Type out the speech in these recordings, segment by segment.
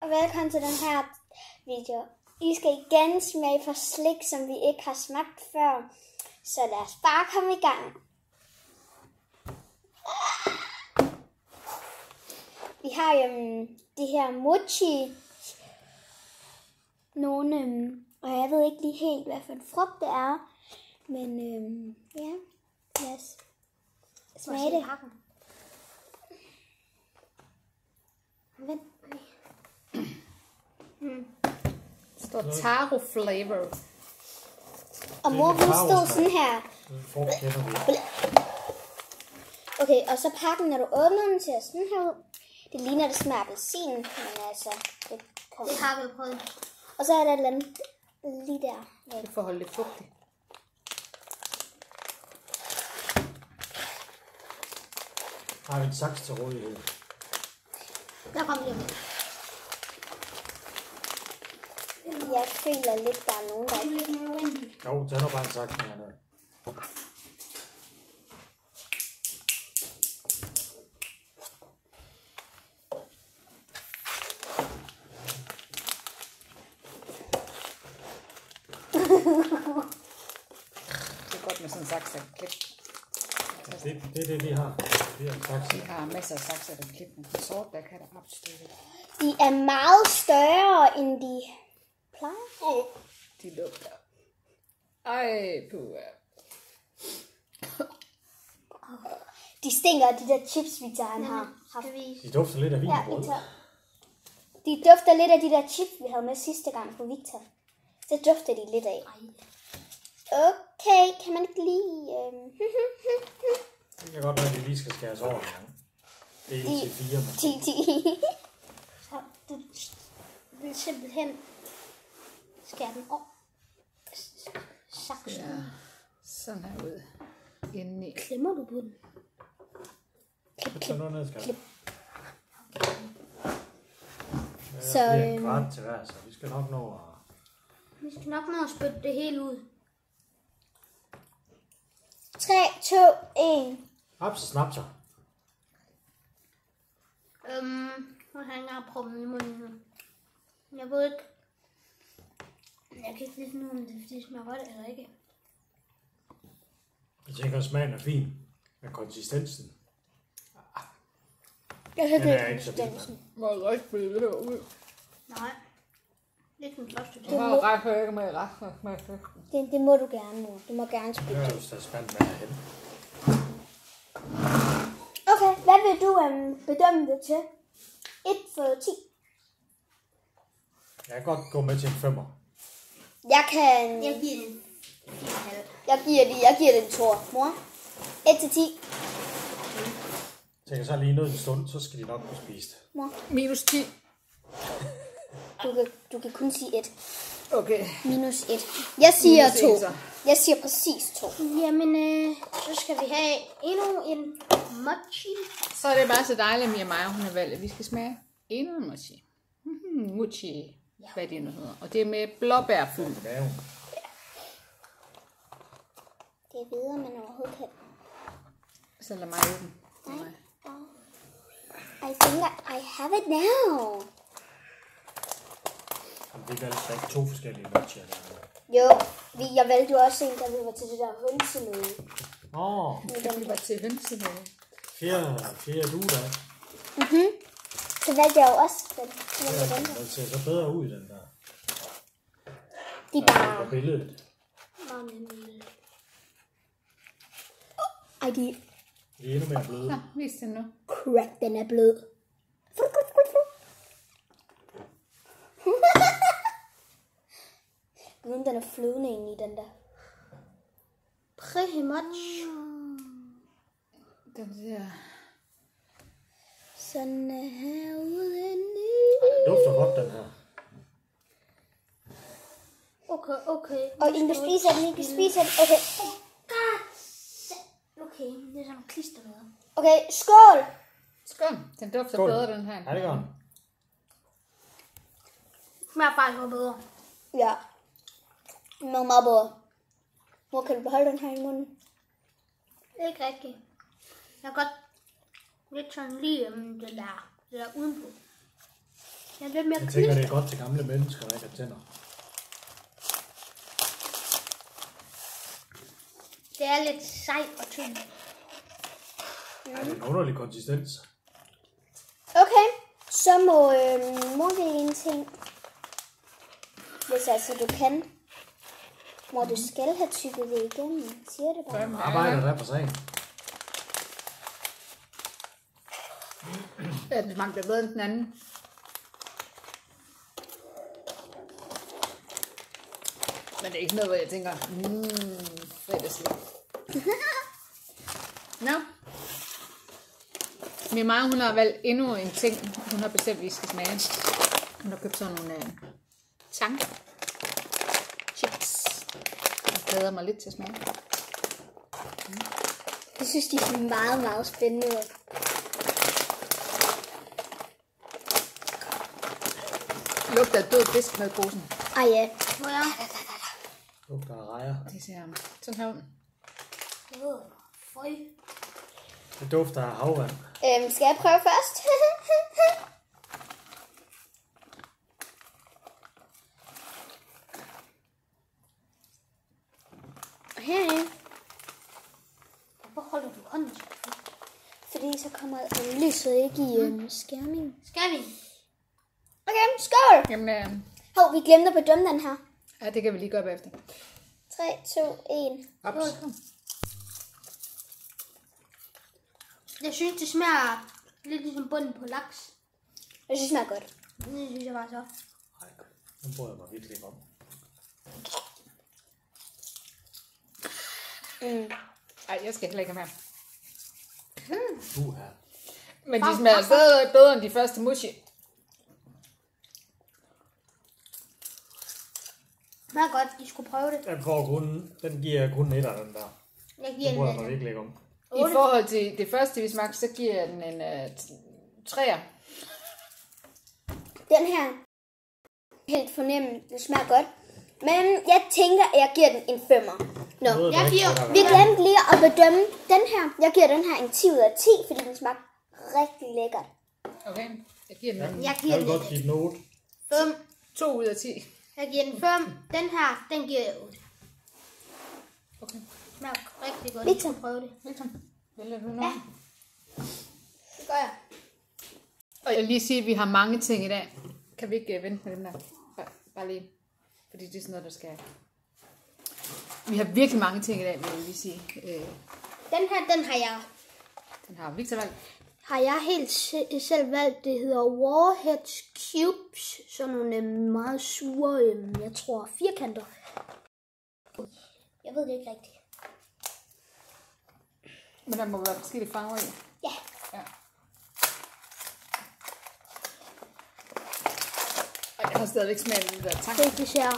og velkommen til den her video. I skal igen smage for slik, som vi ikke har smagt før. Så lad os bare komme i gang. Vi har jo de her mochi. Nogle, og jeg ved ikke lige helt, hvad for en frugt det er. Men ja, lad os smage det. Vent. Står taro flavor. Og mor, hun stod sådan her. Okay, og så pakken, når du åbner den, ser sådan her ud. Det ligner, det smager appelsin, men altså, det har vi prøvet. Og så er der et eller andet lige der. Ja. Det får holde lidt fugtigt. Har vi en saks til rådighed? Der kom lige med. Jeg føler lidt, der er nogen, der ikke... Jo, tag nu bare en saks med hernede. Det er godt med sådan en saks, der kan klippe. Det er det, vi har. Vi har en saks. Vi har masser af sakser, der kan klippe. Den sort, der kan der absolut. De er meget større, end de plejer. De lugter. Ej, puha. De stinker, de der chips, Victor har haft. De dufter lidt af vin. Ja, Victor. De dufter lidt af de der chips, vi havde med sidste gang på Victor. Så dufter de lidt af. Okay, kan man ikke lige... Det kan godt være, at vi lige skal skæres over en gang. Det er 1 til 4. Så du vil simpelthen skære den over. Saksen. Ja, sådan her ud. Indeni. Klemmer du på den? Så nu ned, skal Så, det er kvart til hver, så vi skal nok nå at... Vi skal nok nå at spytte det hele ud. 3, 2, 1. Haps og snapser. Nu har jeg engang prøvet i munden. Jeg ved ikke. Jeg kan ikke lige finde ud af, om det smager godt eller ikke. Jeg tænker, at smagen er fin. Men konsistensen. Jeg synes, Den det er er ikke så vild, konsistensen. Hvor rigtig blev det ud. Nej. Det er den første. Du har ret for ikke med ret. Det må du gerne, mor. Du må gerne spytte Det er det. jo så spændt med herhen. Okay, hvad vil du bedømme det til? 1 for 10. Jeg kan godt gå med til en 5'er. Jeg kan... Jeg giver den 4,5. Jeg giver det en 2, mor. 1 til 10. Jeg tænker så lige noget en stund, så skal de nok kunne spise det. Mor, Minus 10. du kan kun sige 1. Okay. Minus 1. Jeg siger Minus 2. en, så. Jeg siger præcis 2. Jamen, så skal vi have endnu en mochi. Så er det bare så dejligt, at Mia Maja, hun har valgt, at vi skal smage endnu en mochi. Mochi, hvad det nu hedder. Og det er med blåbærfuld. Det er jo. Det er videre, man overhovedet kan. Så lad mig åbne. Nej. I think I have it now. Vi valgte ikke 2 forskellige mochier. Jo, jeg valgte jo også en, da vi var til det der hønsemøde. Vi var til hønsemøde. 4 duer der. Så valgte jeg jo også den. Den ser så bedre ud, den der. De er bare... På billedet. Ej, De er endnu mere bløde. Nå, vis den nu. crack, den er blød. Guden, den er flydende inde i den der. Pretty much. Den der. Sådan her udeni. Den dufter godt, den her. Okay. Og I kan spise den, I kan spise den. Okay. Okay, det er sådan nogle klister noget. Okay, skål! Skål. Den dufter Skål. bedre, den her. Ja, det gør den. Smager faktisk noget bedre. Ja. Det er meget bedre. Hvor kan du beholde den her i munden? Ikke rigtigt. Jeg kan godt lidt sådan lige det der udenpå. Jeg tænker, det er godt til gamle mennesker, der ikke har tænder. Det er lidt sej og tynd. Ja, det er en underlig konsistens. Okay, så må vi en ting. Hvis altså du kan. Hvor du skal have tykket det igennem. Siger det bare. Arbejder der på sagen. Ja, den smagte bedre end den anden. Men det er ikke noget, hvor jeg tænker, fredagsliv. Nå. Min mor, hun har valgt endnu en ting, hun har bestemt, vi skal smage. Hun har købt sådan nogle tang chips. Jeg glæder mig lidt til at smage. Jeg synes, de er meget, meget spændende ud. Lugter af død fisk med i posen. Ah ja. Lugter af rejer. Det ser sådan her ud. Det dufter af havvand. Skal jeg prøve først? Herinde. Hvorfor holder du hånden? Fordi så kommer lyset ikke i skærmingen. Skal vi? Okay, skål! Jamen, Hov, vi glemte at bedømme den her. ja, det kan vi lige gøre bagefter. 3, 2, 1. Ups. Jeg synes, det smager lidt ligesom bunden på laks. Jeg synes, det smager godt. Det synes jeg bare så. Nej, nu bryder jeg mig virkelig ikke om. Ej, jeg skal heller ikke have mere. Her. Men de smager stadig bedre end de første mochi. Det er godt, I skulle prøve det. Den giver jeg kun 1 af den der. Jeg giver Nu bryder jeg den mig virkelig ikke om. I forhold til det første, vi smagte, så giver jeg den en 3'er. Den her helt fornemt, det smager godt. Men jeg tænker, at jeg giver den en 5'er. Nå, vi glemte lige at bedømme den her. Jeg giver den her en 10 ud af 10, fordi den smager rigtig lækkert. Okay, jeg giver den en Jeg vil godt give den 8. 5. 2 ud af 10. Jeg giver den 5. Den her, den giver jeg 8. Okay. Det smager rigtig godt. Vi skal prøve det. Velkommen. Vælger du noget? Ja. Det gør jeg. Og jeg vil lige sige, at vi har mange ting i dag. Kan vi ikke vente med dem der? Bare lige. Fordi det er sådan noget, der skal... Vi har virkelig mange ting i dag, vil jeg lige sige. Den her, den har jeg. Den har Victor valgt. Har jeg helt selv valgt. Det hedder Warheads Cubes. Sådan nogle meget sure, jeg tror, firkanter. Jeg ved det ikke rigtigt. Men der må være forskellige farver i. Ja. Og jeg har stadigvæk smaget det der tang. Det ser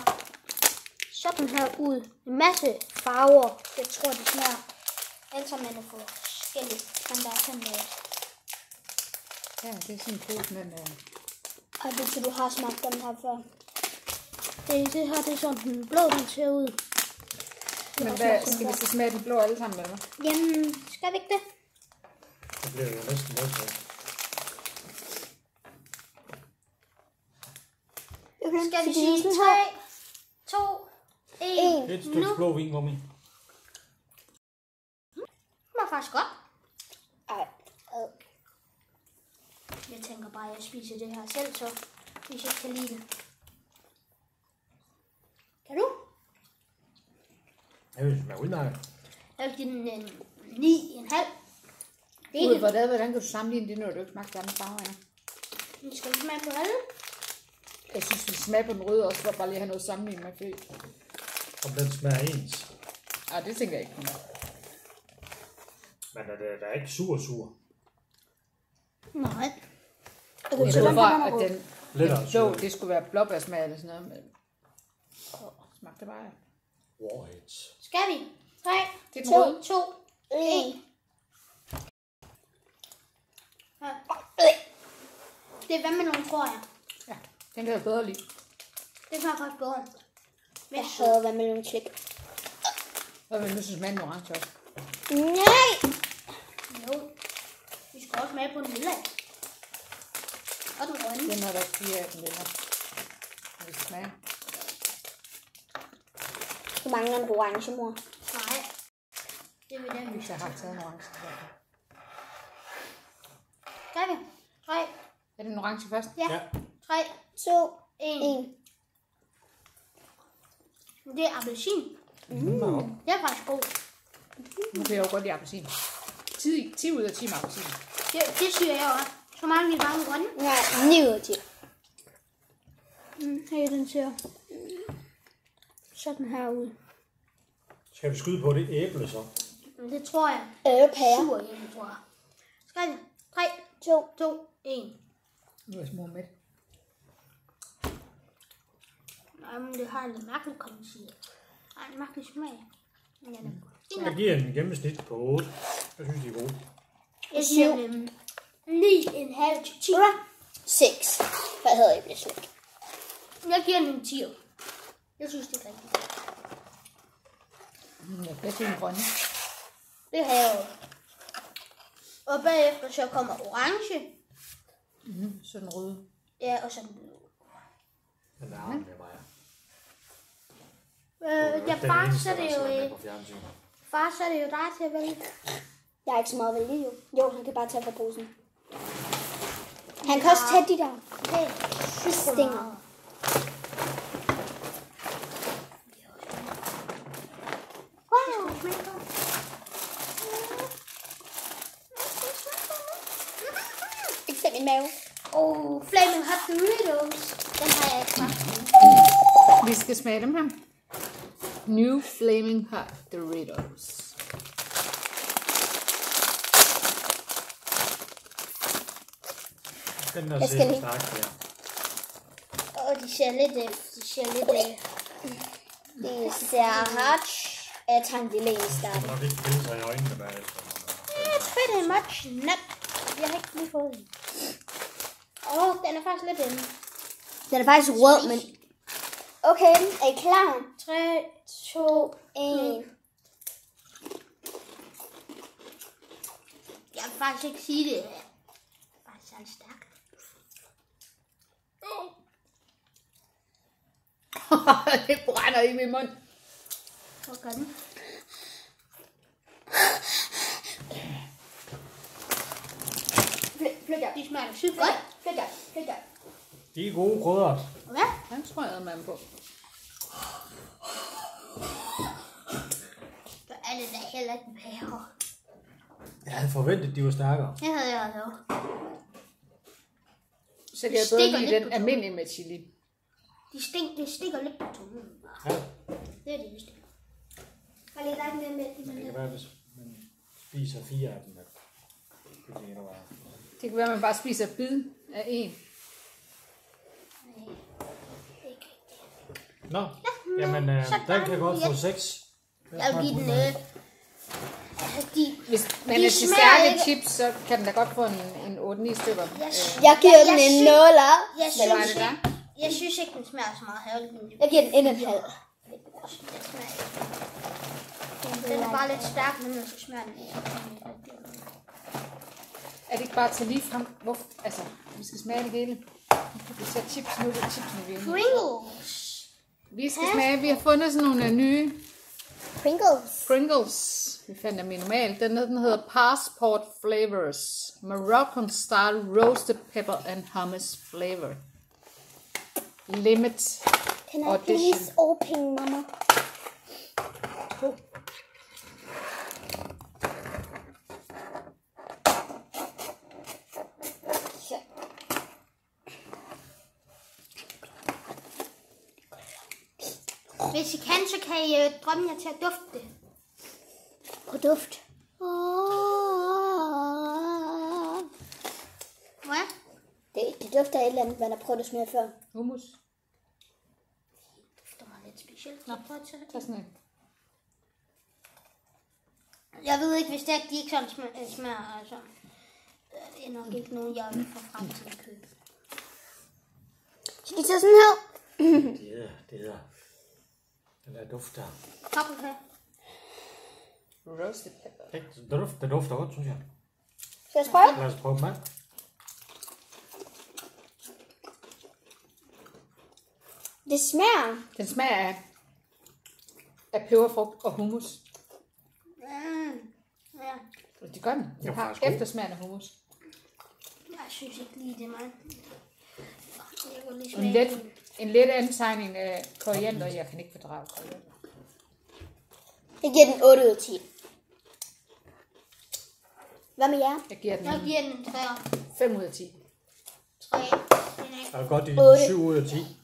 sådan her ud. En masse farver. Jeg tror, det smager. Altså man er forskelligt. Men der er sådan noget. Ja, det er sådan en pose, men... Og det så du har smagt den her før. Det her, det er sådan den blå, den ser ud. Men hvad, skal vi så smage den blå alle sammen, eller hvad? Jamen, skal vi ikke det? Det bliver jo næsten modtaget. Okay, skal vi sige 3, 2, 1. Et stykke blå vin, Mummi. Det var faktisk godt. Ej. Jeg tænker bare, at jeg spiser det her selv, så hvis jeg kan lide det. Kan du? Jeg vil smage udmærket. Jeg vil give den en 9,5. Ud, hvordan kan du sammenligne det, når du ikke smagte samme farver? Vi skal smage på alle. Jeg synes, vi smager på den røde også, for bare lige at have noget sammenligning med, fordi... Om den smager ens. Ej, det tænker jeg ikke. Men der er ikke sur. Nej. Jeg tror bare, at den Lettere det skulle være blåbærsmag eller sådan noget, men... Smagte bare... Warheads. Skal vi? 3, Det er den røde. 2, 1. Det er vandmelon, tror jeg. Ja, den kan jeg bedre lide. Det smager faktisk bedre. Jeg hader vandmelon slik. Hvad vil du så smage den orange også? Nej! Jo. Vi skal også smage på den lille. Og den grønne. Den er der 4 af den venner. Vi smager. Du mangler en orange, mor. Nej. Det vil den. Hvis jeg har taget en orange. Skal vi? 3. Er det en orange først? Ja. 3, 2, 1. 1. Det er appelsin. Det er faktisk god. Nu kan jeg jo godt lide appelsin. 10 ud af 10 med appelsin. Det siger jeg også. Så mangler vi bare en grønne. Nej, 9 ud af 10. Her den ser sådan her ud. Skal vi skyde på det æble så? Det tror jeg. Æblepære. Sur æble, tror jeg. Skal vi? 3, 2, 1. Nu er jeg små med. Jamen, det har en lidt mærkelig konsistens. Har en mærkelig smag. Men den er god. Jeg giver en gennemsnit på 8. Jeg synes, de er gode. Jeg siger 9,5 til 10. 6. Hvad hedder æbleslik? Jeg giver den en 10. Jeg synes, det er rigtigt. Jeg bliver til en grønne. Det har jeg jo. Og bagefter så kommer orange. Så den røde. Ja, og så den blå. Den er arm med mig. Ja, far, så er det jo på fjernsynet. far, så er det jo dig til at vælge. Jeg er ikke så meget at vælge, jo. Jo, han kan bare tage fra posen. Han kan også tage de der stænger. Wow. Ikke se min mave. Flaming Hot Doritos. Den har jeg ikke smagt. Vi skal smage dem her. New Flaming Hot Doritos. Den der Jeg skal ser lige- stærk her. Og de ser lidt, Det ser hot. Jeg tager en lille en i starten. Nok ikke pille sig i øjnene bagefter. pretty much not. Jeg har ikke lige fået den. Den er faktisk lidt inde. Den er faktisk rød, men... Okay, er I klar? 3, 2, 1. Jeg vil faktisk ikke sige det. Faktisk særlig stærkt. Det brænder i min mund. Hvor gør den? Flyt jer. De smager sygt godt. Flyt jer. De er gode krydder. Hvad? Den tror jeg, man på. Så er det da heller ikke pære. Jeg havde forventet, de var stærkere. Det havde jeg altså. Så kan jeg bedre stikker lide lidt den på almindelige med chili. Det stikker lidt på tungen. Ja, Det er det, det stikker. Har lige lagt mere mælk i men det kan være, hvis man spiser 4 af dem. Det kan endnu være. Det kan være, at man bare spiser et bid af en. Nå, jamen, den kan godt få 6. Jeg vil give den Hvis man De er til smager stærke ikke- chips, så kan den da godt få en 8-9 stykker. Jeg giver den en 0. Jeg Hvad var synes, det der? ikke, jeg synes ikke, den smager så meget herligt. Jeg giver den en halv. Den er bare lidt stærk, men så smager den ikke. Er det ikke bare til lige frem? Hvorfor? Altså, vi skal smage det hele. Vi tager chips nu, det er chipsene, vi er ude. Pringles. Vi skal smage, vi har fundet sådan nogle nye Pringles. Pringles. Vi fandt dem i normal. Den hedder Passport Flavors. Moroccan Style Roasted Pepper and Hummus Flavor. Limit Can I Audition. please open, mama? Hvis I kan, så kan I drømme jer til at dufte det. På duft. Hvad? Det dufter af et eller andet, man har prøvet at smage før. hummus. Det dufter mig lidt specielt. Nå, prøv at tage det. Tag sådan en. Jeg ved ikke, hvis det er, de ikke sådan smager altså. Det er nok ikke nogen, jeg vil få frem til at købe. Skal de tage sådan her? Det hedder. Den der dufter. Paprika. Roasted pepper. Det dufter godt, synes jeg. Skal jeg prøve? Lad os prøve dem af. Det smager. Den smager af peberfrugt og hummus. Ja. Det gør den. Den Jo, har faktisk god. eftersmagen af hummus. Jeg synes ikke lige, det er mig. Jeg kunne lige En smage den. let antegning af koriander. Jeg kan ikke fordrage koriander. Jeg giver den 8 ud af 10. Hvad med jer? Jeg giver den Jeg giver den en 3'er. 5 ud af 10. 3. Den er ikke. Jeg er godt i 8. 7 ud af 10.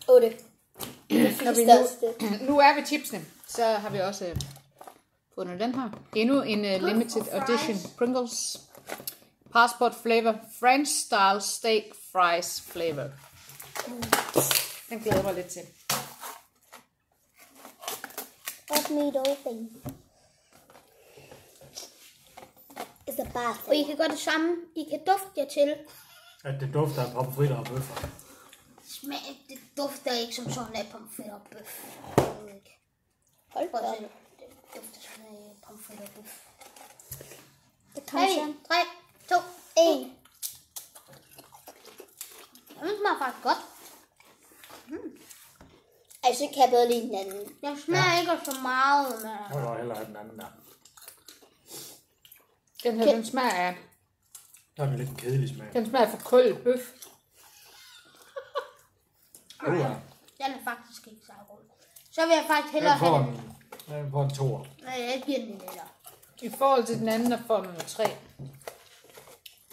8. Når vi nu er vi chipsene, så har vi også fundet den her. Endnu en limited edition Pringles. Passport flavor, French style steak fries flavor. Den glæder jeg mig lidt til. Let me open. It's a bath. Og I kan gøre det samme. I kan dufte jer til. At det dufter af pomfritter og bøffer. Smag, det dufter ikke som sådan af pomfritter og bøf. Hold Prøv da at op. se. Det dufter sådan af pomfritter og bøf. Det kommer 3, sådan. 3, 2, 1. Den smager faktisk godt. Altså, kan jeg bedre lide den anden. Den smager ikke så meget, men... Jeg vil hellere have den anden der. Den her, den smager af, Der er den lidt en kedelig smag. den smager for kold bøf. Ja. Den er faktisk ikke så god. Så vil jeg faktisk hellere have den. Den får en 2'er. Nej, jeg giver den en etter. I forhold til den anden, der får den 3.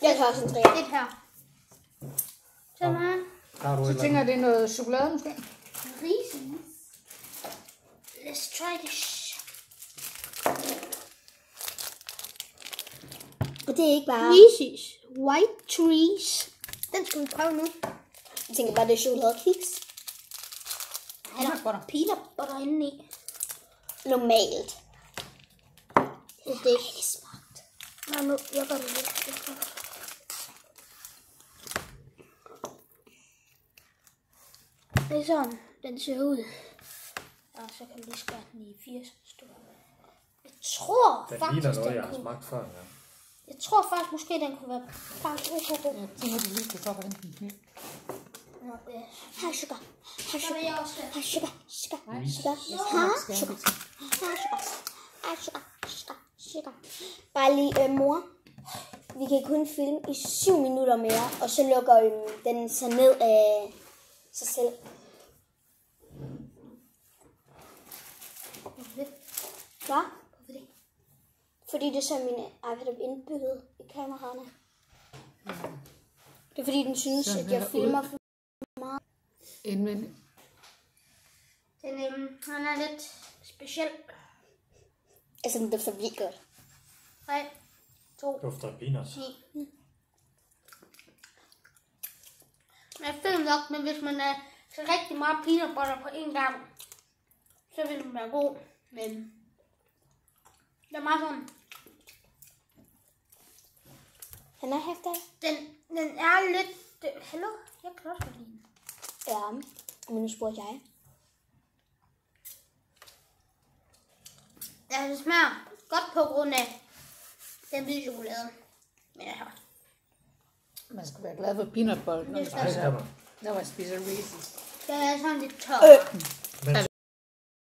Jeg tager også en 3. Et her. Så meget. Der har du et Så eller tænker jeg, andet. det er noget chokolade måske. Reese's. Let's try this. Og det er ikke bare... Reese's White Trees. Den skal vi prøve nu. Jeg tænker bare, det er chokoladekiks. Er der peanut butter inde i? Normalt. Det er det ikke smagt. Nej, nu, jeg gør det lidt. Det er sådan, den ser ud. Og så kan vi lige skære den i 80 stykker. Jeg tror Den faktisk, ligner noget, den jeg har kunne... smagt før. Ja. Jeg tror faktisk, måske den kunne være faktisk ikke så god. Jeg tænker, du lige skal stoppe den. Nå, ja. Her sugar. Her Så sugar. vil jeg også have. Her sugar. Sugar. Sugar. Skal Her sugar. jeg Her sugar. Her sugar. Sugar. Sugar. Bare lige, mor. Vi kan kun filme i 7 minutter mere, og så lukker den sig ned af sig selv. Hvad? Hvorfor det? Fordi det er så min iPad er indbygget i kameraerne. Det er fordi, den synes, Så at jeg den er filmer ude. for Indvendigt. Den er lidt speciel. altså, den dufter vildt godt. 3, 2, Dufter af peanuts. 9. Jeg føler nok, men hvis man er så rigtig meget peanut butter på en gang, så vil den være god. Men det er meget sådan. Han er hæftig. Den er lidt... Hallo? Jeg kan også godt lide den. Ja, men nu spurgte jeg. Ja, det smager godt på grund af den hvide chokolade. Men jeg har... Man skal være glad for peanut butter, når man Det Nej, det spiser, kan man. når man spiser Reese's. Den er sådan lidt tør. Men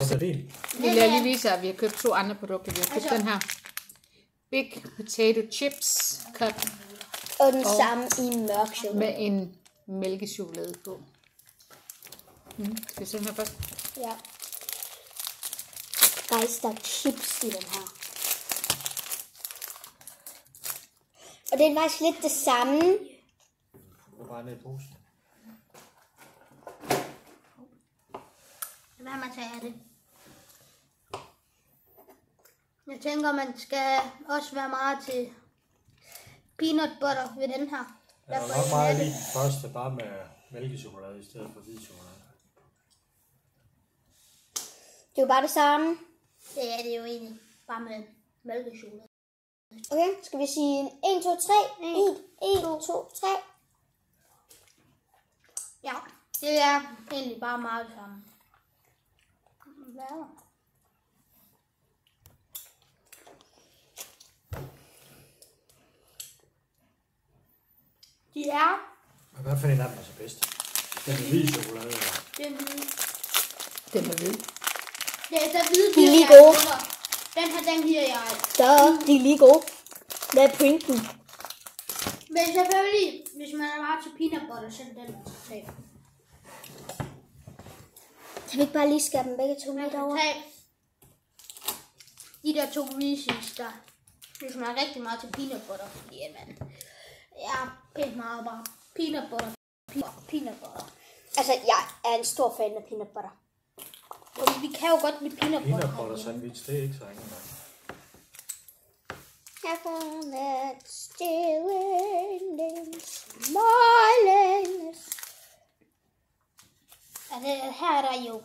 så er det. Vi lader lige vise jer, at vi har købt 2 andre produkter. Vi har købt den her Big Potato Chips Cup Og den samme i mørk chokolade. med en mælkechokolade på. Skal vi se den her først? Ja. Guys, der er chips i den her. Og det er faktisk lidt det samme. Du bare ned i posen. Hvad man tager det? Jeg tænker, man skal også være meget til peanut butter ved den her. Jeg var nok meget lige den første, bare med mælkechokolade i stedet for hvid chokolade. Det er jo bare det samme. Det er det jo egentlig. Bare med mælkechokolade. Okay, skal vi sige 1, 2, 3? 1, 2, 3. Ja, det er egentlig bare meget det samme. Hvad er der? De er, Og hvad for en af dem er så bedst? Den med hvid chokolade? Eller? det Den hvide. Den er hvid. Det er hvide, De er lige gode. Den her, den giver jeg. Så de er lige gode. Hvad er pointen? Men selvfølgelig, hvis man er meget til peanut butter, så er det den, man skal tage. Kan vi ikke bare lige skære dem begge to Man lidt kan over? tage de der 2 Reese's der. Hvis man er rigtig meget til peanut butter, fordi man er pænt meget bare peanut butter. Peanut butter. Altså, jeg er en stor fan af peanut butter. Og vi kan jo godt lide peanut butter. Peanut butter sandwich, det er ikke så ringe engang. I found that still in smiling. Altså, her er der jo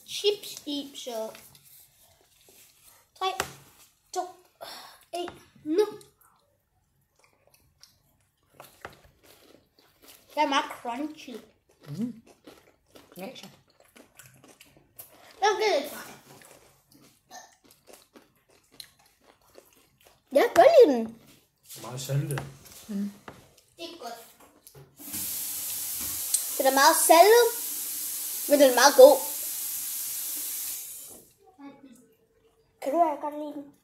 chips i, så 3, 2, 1, nu. Det er meget crunchy. Ja, så. Den bliver lidt fej. Jeg kan godt lide den. Meget saltet. Ikke godt. Den er meget saltet, men den er meget god. Kan du godt lide den?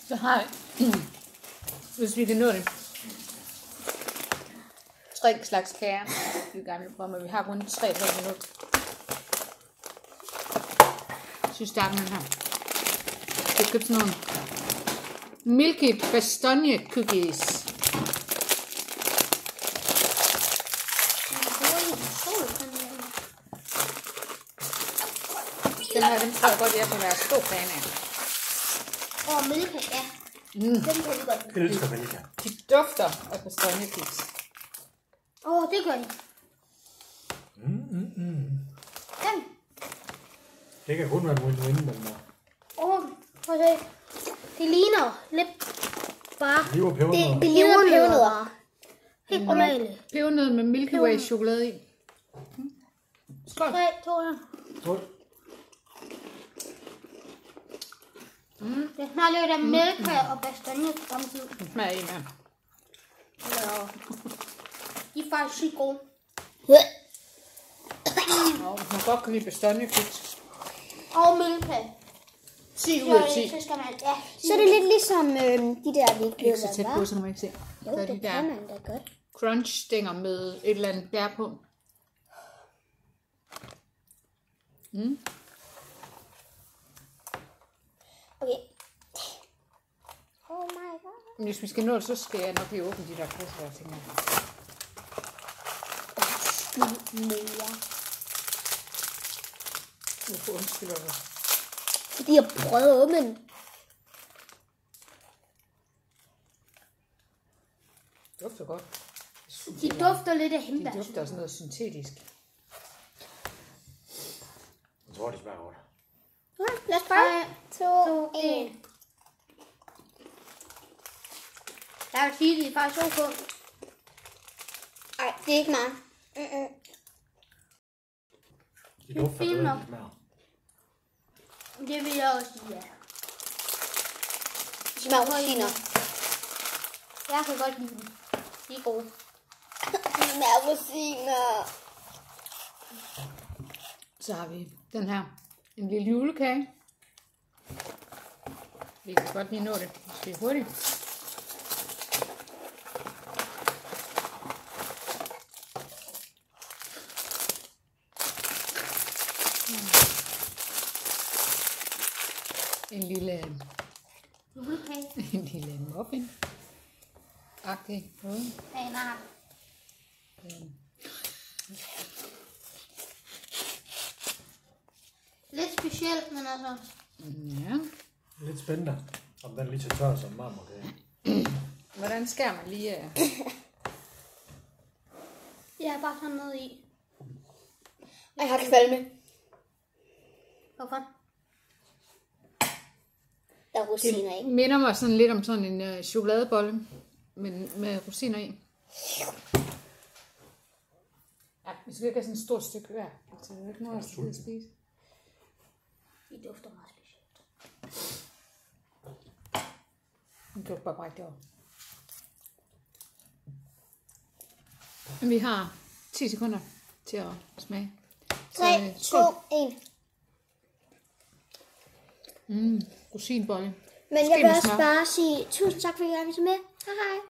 Så har jeg, hvis vi kan nå det, 3 slags kager i det gamle program, og vi har kun 3 minutter. Jeg synes, der er den her. Jeg købte sådan nogle Milky Bastogne Cookies. Den her, den tror jeg godt, jeg kan være stor fan af. Og mælke, ja. Den kan vi godt lide. Jeg elsker Milka. De dufter af Bastogne Cookies. Det gør de. Den. Det kan kun være en win-win, men Prøv at se. Det ligner lidt bare liv og pebernødder. Det lever pebernødder. helt normale. Pebernød med Milky Way chokolade i. Skål. 3, 2, 1. Skål. Det smager lidt af mælke og bastogne samtidig. Den smager en her. Ja. De er faktisk sygt gode. Og hvis man godt kan lide Bastogne Cookies. Og mælke. 10 ud af 10. Så skal man, ja. Så er det lidt ligesom de der, vi Ikke så tæt på, så man ikke se. Jo, Der er det de kan der man da godt. crunch-stænger med et eller andet bær på. Okay. Oh my god. Men hvis vi skal nå det, så skal jeg nok lige åbne de der kasser, jeg tænker. Mere. Hvorfor undskylder du? Fordi jeg prøvede at åbne den. Det dufter godt. De dufter lidt af De hindbær. dufter af sådan noget syntetisk. Jeg tror, det smager godt. Lad os prøve. 2, 1. Jeg vil sige, de er faktisk ok. Ej, det er ikke mig. De dufter fint bedre, nok. end de smager. Det vil jeg også sige, ja. Det smager rosiner. Jeg kan godt lide dem. De er gode. Det smager rosiner. Så har vi den her. En lille julekage. Vi kan godt lige nå det, hvis det er hurtigt. En lille Julekage. en lille muffin. Agtig noget. Ja, nej. Lidt specielt, men altså... Ja. Lidt spændende, om den er lige så tør som marmorkage. Hvordan skærer man lige? Jeg har bare sådan noget i. Jeg har kvalme. Hvorfor? Der er rosiner i. Minder mig sådan lidt om sådan en chokoladebolle, men med rosiner i. Ja, vi skal ikke have sådan et stort stykke hver. Så det er ikke noget at spise. De dufter meget specielt. Nu kan du bare brække det over. Vi har 10 sekunder. til at smage. 3, 2, 1. Rosinbolle. Men jeg vil også bare sige tusind tak, fordi I har været med. Hej hej.